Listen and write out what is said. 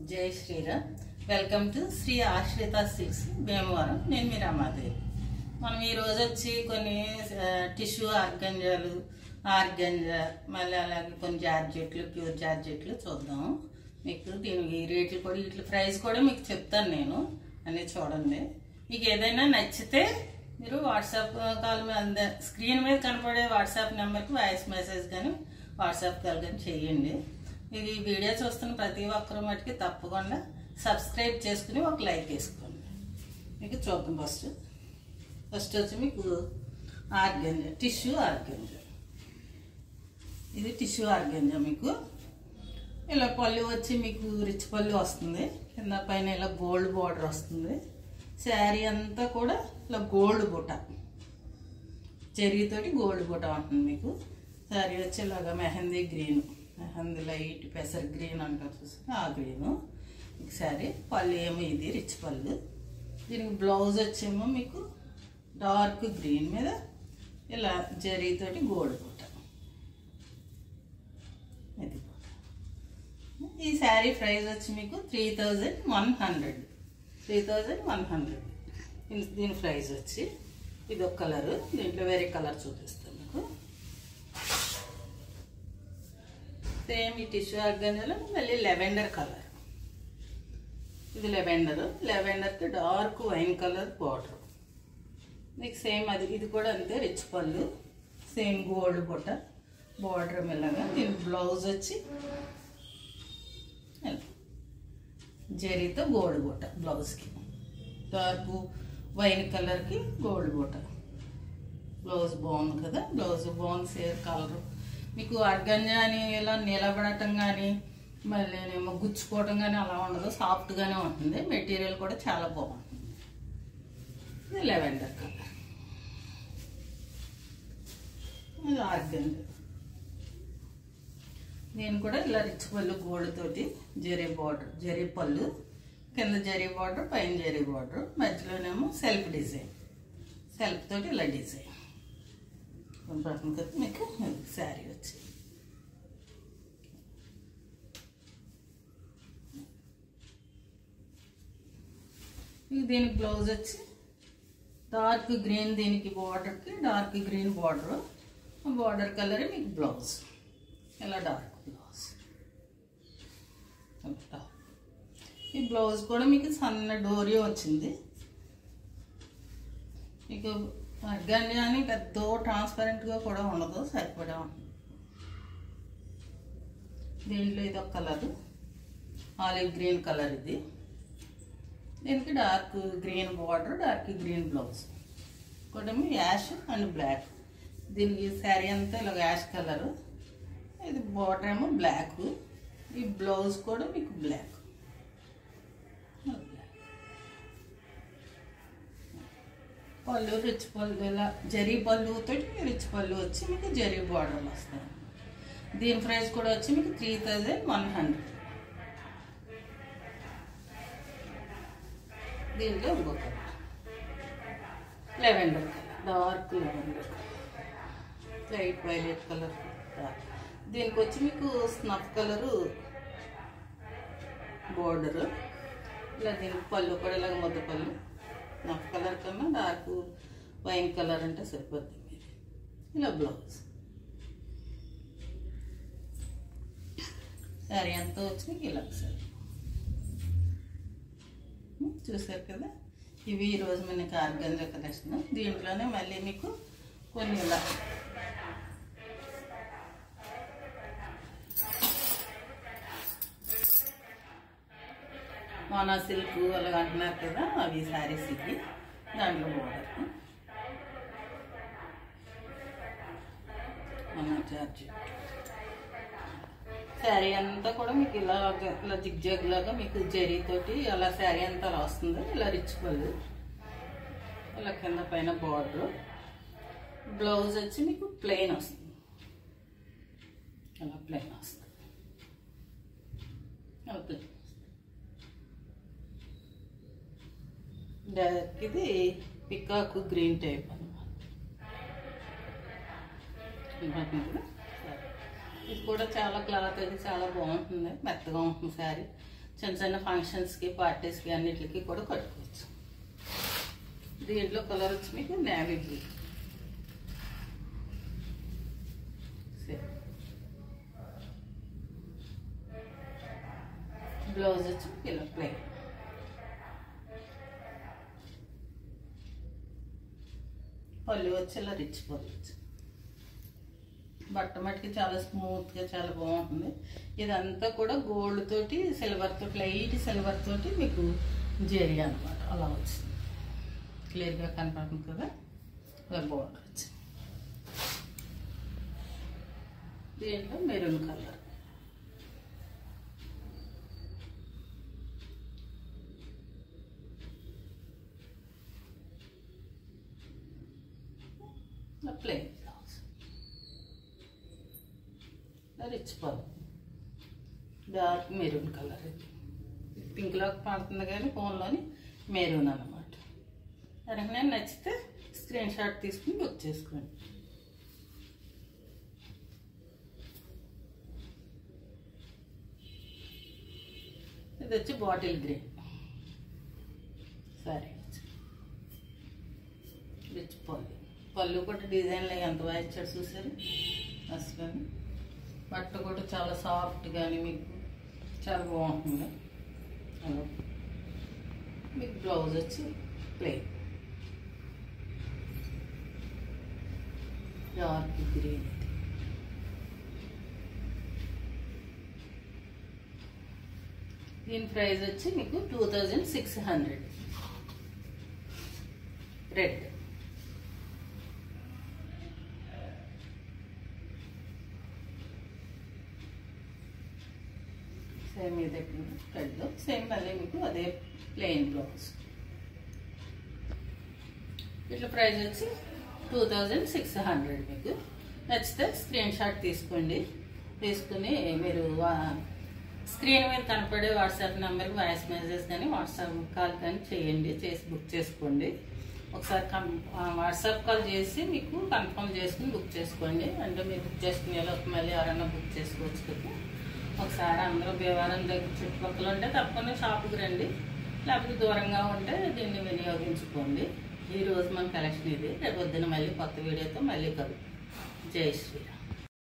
జై Sriram. Welcome to Shri ఆశ్రిత silks Bhimavaram. నేను మీ రమాదేవి. మనం ఈరోజు వచ్చి కొన్ని టిష్యూ ఆర్గంజా మళ్ళీ అలాగే కొన్ని జార్జెట్లు, ప్యూర్ జార్జెట్లు చూద్దాం. మీకు దీనికి రేట్లు కూడా వీటి ప్రైస్ కూడా మీకు చెప్తాను నేను అన్నీ చూడండి. మీకు ఏదైనా నచ్చితే మీరు వాట్సాప్ కాల్ మీద స్క్రీన్ మీద కనపడే వాట్సాప్ నెంబర్కి వాయిస్ మెసేజ్ కానీ వాట్సాప్ కాల్ కానీ చేయండి. ఇది వీడియో చూస్తున్న ప్రతి ఒక్కరు మటుకి తప్పకుండా సబ్స్క్రైబ్ చేసుకుని ఒక లైక్ వేసుకోండి. మీకు చూద్దాం. ఫస్ట్ వచ్చి మీకు ఆర్గంజా, టిష్యూ ఆర్గంజా. ఇది టిష్యూ ఆర్గంజా. మీకు ఇలా పళ్ళు వచ్చి మీకు రిచ్ పళ్ళు వస్తుంది. కింద పైన ఇలా గోల్డ్ బార్డర్ వస్తుంది. శారీ అంతా కూడా ఇలా గోల్డ్ బుట్ట, చెరీతోటి గోల్డ్ బుట్ట ఉంటుంది. మీకు శారీ వచ్చి ఇలాగా మెహందీ గ్రీన్, మెహందీ లైట్ పెసర్ గ్రీన్ అంటారు చూస్తే ఆ గ్రీను మీకు శారీ. పళ్ళు ఏమో ఇది రిచ్ పళ్ళు. దీనికి బ్లౌజ్ వచ్చేమో మీకు డార్క్ గ్రీన్ మీద ఇలా జరీతోటి గోల్డ్ బుట్ట. ఇది ఈ శారీ ప్రైస్ వచ్చి మీకు 3100. దీని ప్రైస్ వచ్చి ఇది ఒక కలరు. దీంట్లో వేరే కలర్ చూపిస్తాను మీకు. సేమ్ ఈ టిష్యూ ఆర్గంజాలో మళ్ళీ లెవెండర్ కలర్. ఇది లెవెండర్కి డార్క్ వైన్ కలర్ బార్డర్. మీకు సేమ్ అది ఇది కూడా అంతే రిచ్ పళ్ళు, సేమ్ గోల్డ్ బుట్ట బార్డర్ మెల్లగా. దీని బ్లౌజ్ వచ్చి జరీతో గోల్డ్ బుట్ట బ్లౌజ్కి, డార్క్ వైన్ కలర్కి గోల్డ్ బుట్ట. బ్లౌజ్ బాగుంది కదా, బ్లౌజ్ బాగుంది. సేమ్ కలరు మీకు ఆర్గంజా అని ఇలా నిలబడటం కానీ మళ్ళీ ఏమో గుచ్చుకోవటం కానీ అలా ఉండదు, సాఫ్ట్గానే ఉంటుంది. మెటీరియల్ కూడా చాలా బాగుంటుంది. ఇది లెవెండర్ కలర్. ఇది ఆర్గంజా. నేను కూడా ఇలా రిచ్ పళ్ళు గోల్డ్ తోటి జరీ బార్డర్, జరీ పళ్ళు కింద జరీ బార్డర్, పైన జరీ బార్డర్, మధ్యలోనేమో సెల్ఫ్ డిజైన్, సెల్ఫ్ తోటి ఇలా డిజైన్ పడుతుంది కదా. మీకు శారీ వచ్చి మీకు దీనికి బ్లౌజ్ వచ్చి డార్క్ గ్రీన్, దీనికి బార్డర్కి dark green border, border colour మీకు బ్లౌజ్ ఇలా డార్క్ బ్లౌజ్. ఈ బ్లౌజ్ కూడా మీకు సన్న డోరీ వచ్చింది. మీకు ఆర్గంజా అని పెద్ద ట్రాన్స్పరెంట్గా కూడా ఉండదు, సరిపడా ఉంటుంది. దీంట్లో ఇది ఒక కలరు ఆలివ్ గ్రీన్ కలర్. ఇది దీనికి dark green border, dark green blouse కూడా యాష్ అండ్ బ్లాక్. దీనికి శారీ అంతా ఇలా యాష్ కలరు. ఇది బార్డర్ ఏమో బ్లాక్, ఈ బ్లౌజ్ కూడా మీకు బ్లాక్. పళ్ళు రిచ్ పళ్ళు, ఇలా జరీ పళ్ళుతో రిచ్ పళ్ళు వచ్చి మీకు జరీ బార్డర్లు వస్తాయి. దీని ప్రైస్ కూడా వచ్చి మీకు 3100. దీంట్లో ఇంకొక lavender colour, dark lavender colour, light violet colour. దీనికి వచ్చి మీకు స్నఫ్ కలరు బోర్డరు. ఇలా దీనికి పళ్ళు కూడా ఇలాగ ముద్ద పళ్ళు. స్నఫ్ కలర్ కన్నా డార్క్ వైన్ కలర్ అంటే సరిపోతుంది. ఇలా బ్లౌజ్. శారీ అంతా వచ్చి మీకు ఇలా సారీ చూసారు కదా. ఇవి ఈరోజు మనకి ఆర్గంజా కలెక్షన్. దీంట్లోనే మళ్ళీ మీకు కొన్ని ఇలా మోనా సిల్క్ అలాగ అంటున్నారు కదా, అవి శారీస్. ఇది దాంట్లో బోర్డర్ జార్జెట్. శారీ అంతా కూడా మీకు ఇలా జిగ్జాగ్ లాగా మీకు జరీతోటి అలా శారీ అంతా అలా వస్తుంది. ఇలా రిచ్ పళ్ళు, ఇలా కింద పైన బార్డర్. బ్లౌజ్ వచ్చి మీకు ప్లెయిన్ వస్తుంది, అలా ప్లెయిన్ వస్తుంది. అలా ప్లెయిన్. ఇది పికాక్ గ్రీన్ టైప్ అన్నమాట. ఇది కూడా చాలా క్లాత్ అది చాలా బాగుంటుంది, మెత్తగా ఉంటుంది శారీ. చిన్న చిన్న ఫంక్షన్స్కి పార్టీస్కి అన్నిటికి కూడా కట్టుకోవచ్చు. దీంట్లో కలర్ వచ్చి మీకు నేవీ బ్లూ, బ్లౌజ్ వచ్చి ఇలా ప్లెయిన్. పళ్ళు వచ్చి ఇలా రిచ్ పళ్ళు వచ్చి బట్ట మట్టికి చాలా స్మూత్గా చాలా బాగుంటుంది. ఇదంతా కూడా గోల్డ్ తోటి సిల్వర్ తోటి లైట్ సిల్వర్ తోటి మీకు జెరీ అనమాట అలా వచ్చింది. క్లియర్గా కనపడుతుంది కదా, ఇలా బార్డర్ వచ్చింది. దీంట్లో maroon colour, plain blouse, rich పళ్ళు, డార్క్ మెరూన్ కలర్. ఇది పింక్లోకి పడుతుంది కానీ ఫోన్లోని మెరూన్ అన్నమాట. ఎవరికైనా నచ్చితే స్క్రీన్ షాట్ తీసుకుని బుక్ చేసుకోండి. ఇది వచ్చి బాటిల్ గ్రీన్ సారీ, రిచ్ పళ్ళు. పళ్ళు కూడా డిజైన్లో ఎంత బాగా ఇచ్చాడు చూసారు అసలు. బట్ట కూడా చాలా సాఫ్ట్ కానీ మీకు చాలా బాగుంటుంది. అలా మీకు బ్లౌజ్ వచ్చి ప్లెయిన్ డార్క్ గ్రీన్. దీని ప్రైస్ వచ్చి మీకు 2600. రెడ్, సేమ్ ఇదే రెడ్లో సేమ్ మళ్ళీ మీకు అదే ప్లెయిన్ బ్లౌజ్. ఇట్లా ప్రైస్ వచ్చి 2600. మీకు నచ్చితే స్క్రీన్ షాట్ తీసుకోండి. తీసుకుని మీరు స్క్రీన్ మీద కనపడే వాట్సాప్ నెంబర్కి వాయిస్ మెసేజ్ కానీ వాట్సాప్ కాల్ కానీ చేయండి, చేసి బుక్ చేసుకోండి. ఒకసారి వాట్సాప్ కాల్ చేసి మీకు కన్ఫర్మ్ చేసుకుని బుక్ చేసుకోండి. అంటే మీరు బుక్ చేసుకునే మళ్ళీ ఎవరైనా బుక్ చేసుకోవచ్చు కదా. ఒకసారి అందరూ భీమవరం దగ్గర చుట్టుపక్కల ఉంటే తప్పకుండా షాపుకి రండి, లేకపోతే దూరంగా ఉంటే దీన్ని వినియోగించుకోండి. ఈరోజు మన కలెక్షన్ ఇది. రేపు పొద్దున్న మళ్ళీ కొత్త వీడియోతో మళ్ళీ కలుగుతాం. జై శ్రీరామ్.